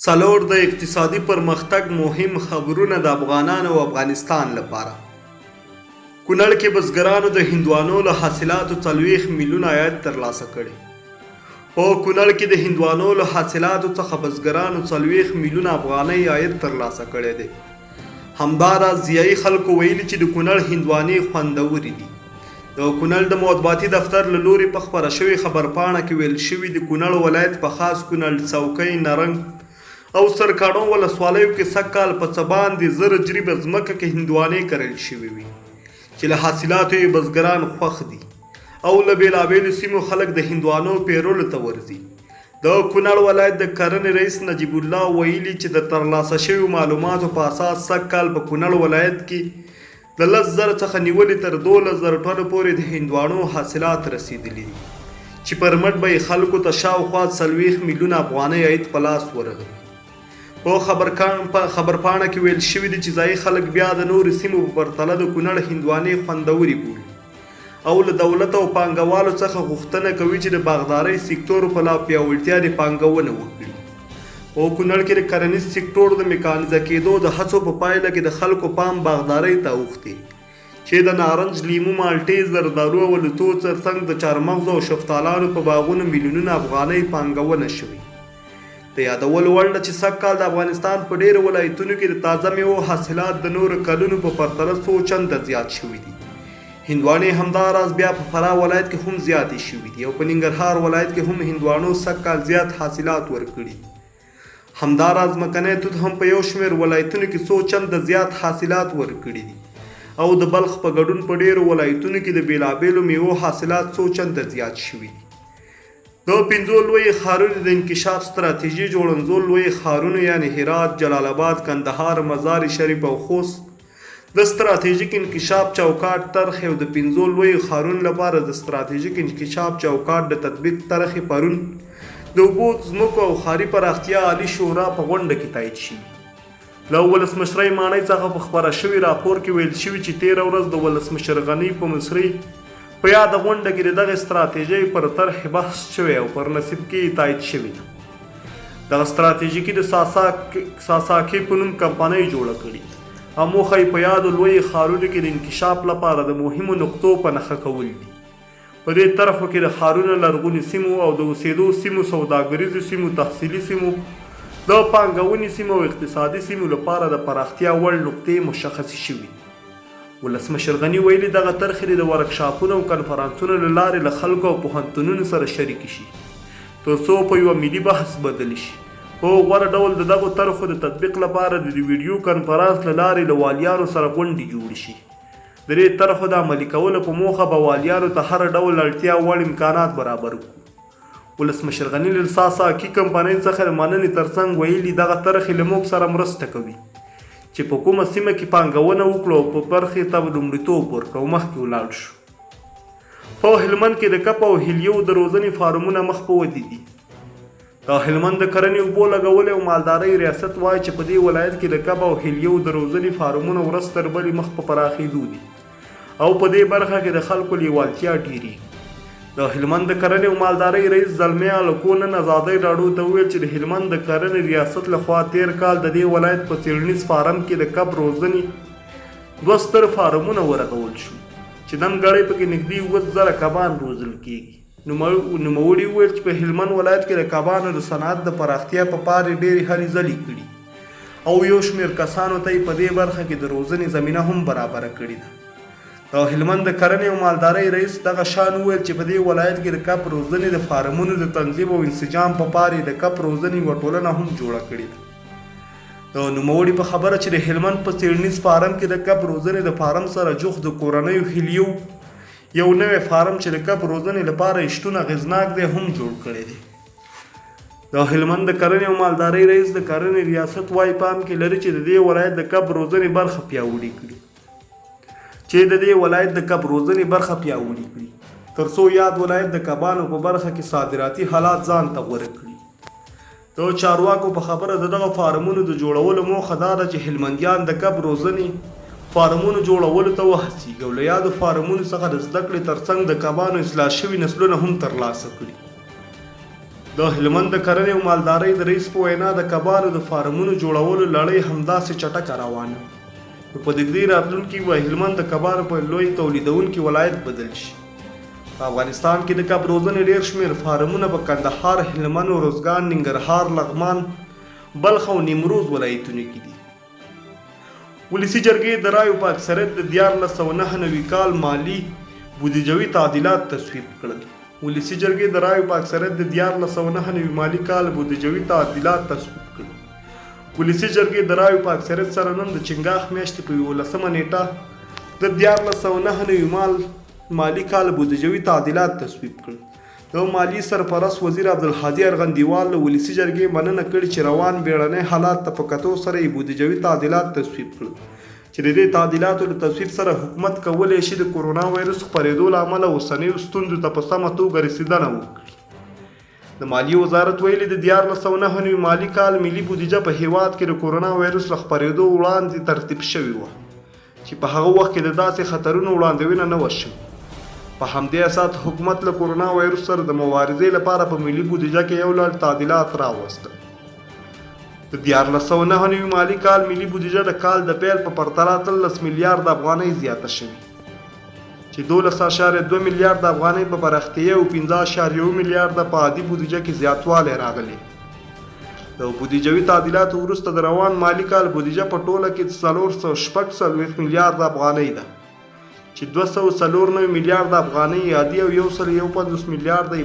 څلور د اقتصادي پرمختګ مهم خبرونه د افغانانو او افغانستان لپاره. کونړ کې بزګرانو د هندوانو له حاصلاتو 40 میلیونه عاید ترلاسه کړي. په کونړ کې د هندوانو له حاصلاتو څخه بزګرانو 40 میلیونه افغانۍ عاید ترلاسه کړی دی. همداراز ځایي خلکو ویلي چې د کونړ هندوانې خوندورې دي. د کونړ د مطبوعاتي دفتر له لوري په خپره شوې خبرپاڼه کې ویل شوي د کونړ ولایت په خاص کونړ، څوکۍ، نرنګ او سرکاڼو ولسوالیو کې سږ کال په څه باندې 1000 جریبه ځمکه کې هندوانې کرل شوې وي چې له حاصلاتو یې بزګران خوښ دي او له بېلابېلو سیمو خلک د هندوانو پیرلو ته ورځي. د کونړ ولایت د کرنې رئیس نجیب الله ویلي چې د ترلاسه شویو معلوماتو په اساس سږ کال په کونړ ولایت کې د 10,000 څخه نیولې تر 12,000 ټنو پورې د هندوانو حاصلات رسیدلي دي چې پر مټ به یې خلکو ته شاوخوا 40 میلیونه افغانۍ عاید په لاس ورغلی. په خبرپاڼه کې ویل شوي دي چې ځایي خلک بیا د نورو سیمو په پرتله د کونړ هندوانې خوندورې بولي او له دولت او پانګوالو څخه غوښتنه کوي چې د باغدارۍ سکتور په لا پیاوړتیا د پانګونه وکړي. په کونړ کې د کرنیز سکتور د میکانیزه کېدو د هڅو په پایله کې د خلکو پام باغدارۍ ته اوښتي چې د نارنج، لیمو، مالټې، زردالو او لوتو ترڅنګ د چارمغزو او شفتالانو په باغونو میلیونونه افغانۍ پانګونه شوې. د یادولو وړ ده چې سږ کال د افغانستان په ډېرو ولایتونو کې د تازه میوو حاصلات د نورو کلونو په پرتله څو چنده زیات شوي دي. هندوانې همداراز بیا په فراه ولایت کې هم زیاتې شوي دي او په ننګرهار ولایت کې هم هندوانو سږ کال زیات حاصلات ورکړي. همداراز مکنی توت هم په یو شمېر ولایتونو کې څو چنده زیات حاصلات ورکړي دي او د بلخ په ګډون په ډېرو ولایتونو کې د بېلابېلو میوو حاصلات څو چنده زیات شوي دي. د 5 لوی ښارونو د انکشاف ستراتیژي جوړنځول لوی ښارونو یعنی هرات، جلال آباد، کندهار، مزار شریف او خوست د ستراتیژیک انکشاف چوکاټ طرح او د 5 لوی ښارونو لپاره د ستراتیژیک انکشاف چوکاټ د تطبیق طرح پرون د اوبو، ځمکو او ښاري پراختیا عالي شورا په غونډه کې تایید شوي. له ولسمشرۍ ماڼۍ څخه په خپره شوي راپور کې ویل شوي چې 13 ورځ د ولسمشر غني په مصري په یاده غونډه کې د دغې ستراتیژۍ پر طرح بحث شوی او پر نصیب کې تایید شوی ده. دغه ستراتیژي کې د ساساکي په نوم کمپنۍ جوړه کړي او موخه یې په یادو لویو ښارونو کې د انکشاف لپاره د مهمو نقطو په نښه کول دي. په دې طرحو کې د ښارونو لرغوني سیمو او د اوسېدو سیمو، سوداګریزو سیمو، تحصیلي سیمو، د پانګونې سیمو او اقتصادي سیمو لپاره د پراختیا وړ نقطې مشخصې شوي. ولسمشر غني ویلي دغه طرحې د ورکشاپونو او کنفرانسونو له لارې له خلکو او پوهنتونونو سره شریکې شي تر څو په یوه ملي بحث بدل شي. په غوره ډول د دغو طرحو د تطبیق لپاره د ویډیو کنفرانس له لارې له والیانو سره غونډې جوړې شي. د دې طرحو د عملي کولو په موخه به والیانو ته هر ډول اړتیا وړ امکانات برابر کړو. ولسمشر غني له ساساکي کمپنۍ څخه د مننې ترڅنګ ویلي دغه طرحې له موږ سره مرسته کوي چې په کومه سیمه کې پانګونه وکړو او په برخې ته لومړیتوب ورکړو او مخکې ولاړ شو. په هلمند کې د کپ او هیلیو د روزنې فارمونه مخ په ودې دي. د هلمند د کرنې اوبو لګولې او مالدارۍ ریاست وایي چې په دې ولایت کې د کپ او هیلیو د روزنې فارمونه ورځ تر بلې مخ په پراخېدو دي او په دې برخه کې د خلکو لیوالتیا ډېرېږي. د هلمند د کرنې او مالدارۍ رئیس زلمی الکو نن ازادۍ راډیو ته وویل چې د هلمند د کرنې ریاست لخوا 13 کال د دې ولایت په څېړنیز فارم کې د کب روزنې 2 ستر فارمونه ورغول شو چې نن پکې نږدې 7,000 کبان روزل کېږي. نوموړي وویل چې په هلمند ولایت کې د کبانو د صنعت د پراختیا په پارې ډېرې هلې ځلې کړي او یو شمېر کسانو ته یې په دې برخه کې د روزنې زمینه هم برابره کړې ده. د هلمند د کرنې او مالدارۍ رئیس دغه شان وویل چې په دې ولایت کې د کب روزنې د فارمونو د تنظیم او انسجام په پارې د کب روزنې یوه ټولنه هم جوړه کړې ده. د نوموړي په خبره چې د هلمند په څېړنیز فارم کې د کب روزنې د فارم سره جوخت د کورنیو هیلیو یو نوی فارم چې د کب روزنې لپاره یې شتون اغېزناک دی هم جوړ کړی دی. د هلمند د کرنې او مالدارۍ رئیس د کرنې ریاست وایي پام کې لري چې د دې ولایت د کب روزنې برخه پیاوړې کړي تر څو یاد ولایت د کبانو په برخه کې صادراتي حالات ځان ته غوره کړي. د چارواکو په خبره د دغه فارمونو د جوړولو موخه دا ده چې هلمندیان د کب روزنې فارمونو جوړولو ته وهڅېږي او له یادو فارمونو څخه د زده کړې ترڅنګ د کبانو اصلاح شوي نسلونه هم ترلاسه کړي. د هلمند د کرنې او مالدارۍ د رئیس په وینا د کبانو د فارمونو جوړولو لړۍ همداسې چټکه روانه په نږدې راتلونکي به هلمند د کبانو په لوی تولیدونکي ولایت بدل شي. په افغانستان کې د کب روزنې ډېر شمېر فارمونه په کندهار، هلمند، روزګان، ننګرهار، لغمان، بلخ او نیمروز ولایتونو کې دي. ولسي جرګې د رایو په اکثریت د 1499 کال مالي بودیجوي تعدیلات تصویب کړل. ولسي جرګې د رایو په اکثریت د 1499 مالي کال بودیجوي تعدیلات تصویب کړل. ولسي جرګې د رایو په اکثریت سره نن د چنګاښ میاشتې په 11مه نیټه د 1499 مالي کال بودیجوي تعدیلات تصویب کړل. د مالی سرپرست وزیر عبدالهادي ارغندیوال له ولسي جرګې مننه کړې چې روان بیړني حالات ته په کتو سره یې بودیجوي تعدیلات تصویب کړل چې د دې تعدیلاتو له تصویب سره حکومت کولی شي د کورونا وایرس خپرېدو له امله اوسنیو ستونزو ته په سمه توګه رسېدنه وکړي. د مالیې وزارت ویلي د 1499 مالي کال ملي بودیجه په هیواد کې د کورونا وایرس له خپرېدو وړاندې ترتیب شوې وه چې په هغه وخت کې د داسې خطرونو وړاندوینه نه وه شوې. په همدې اساس حکومت له کورونا وایرس سره د مبارزې لپاره په ملي بودیجه کې یو لړ تعدیلات راوستل. د 1499 مالي کال ملي بودیجه د کال د پیل په پرتله 13 میلیارد افغانۍ زیاته شوې چې 12.2 میلیارد افغانۍ په پراختیا او 15.1 میلیارد په عادي بودیجه کې زیاتوالی راغلی. د بودیجوي تعدیلاتو وروسته د روان مالي کال بودیجه په ټوله کې 446 میلیارد افغانۍ ده چې 294 میلیارد افغانۍ عادي او 150 میلیارد